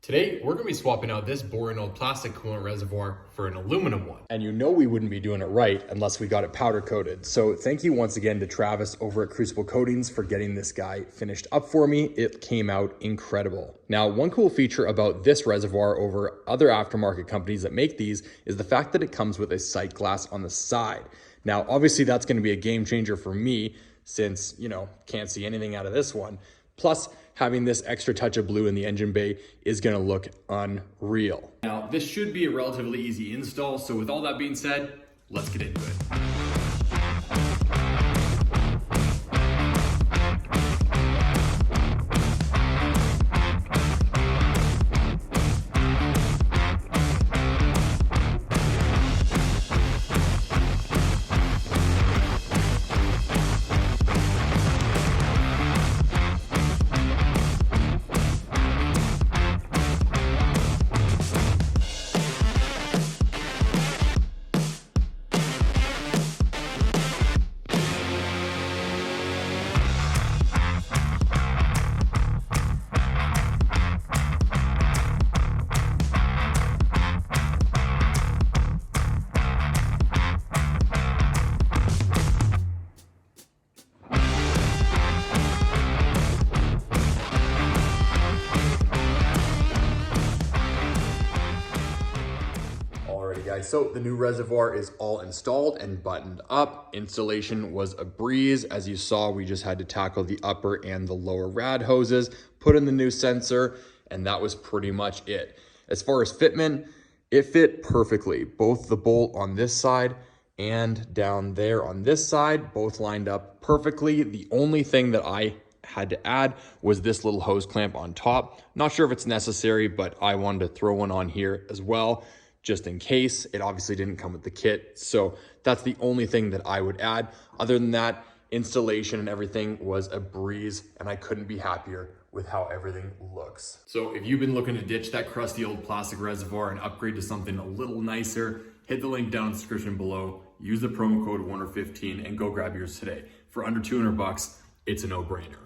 Today, we're gonna be swapping out this boring old plastic coolant reservoir for an aluminum one. And you know we wouldn't be doing it right unless we got it powder coated. So thank you once again to Travis over at Crucible Coatings for getting this guy finished up for me. It came out incredible. Now, one cool feature about this reservoir over other aftermarket companies that make these is the fact that it comes with a sight glass on the side. Now, obviously that's gonna be a game changer for me since, can't see anything out of this one. Plus, having this extra touch of blue in the engine bay is gonna look unreal. Now, this should be a relatively easy install, so with all that being said, let's get into it. Guys, so the new reservoir is all installed and buttoned up. Installation was a breeze. As you saw, we just had to tackle the upper and the lower rad hoses, put in the new sensor, and that was pretty much it. As far as fitment, it fit perfectly. Both the bolt on this side and down there on this side, both lined up perfectly. The only thing that I had to add was this little hose clamp on top. Not sure if it's necessary, but I wanted to throw one on here as well, just in case. It obviously didn't come with the kit. So that's the only thing that I would add. Other than that, installation and everything was a breeze, and I couldn't be happier with how everything looks. So if you've been looking to ditch that crusty old plastic reservoir and upgrade to something a little nicer, hit the link down in the description below, use the promo code WARNER15 and go grab yours today. For under 200 bucks, it's a no-brainer.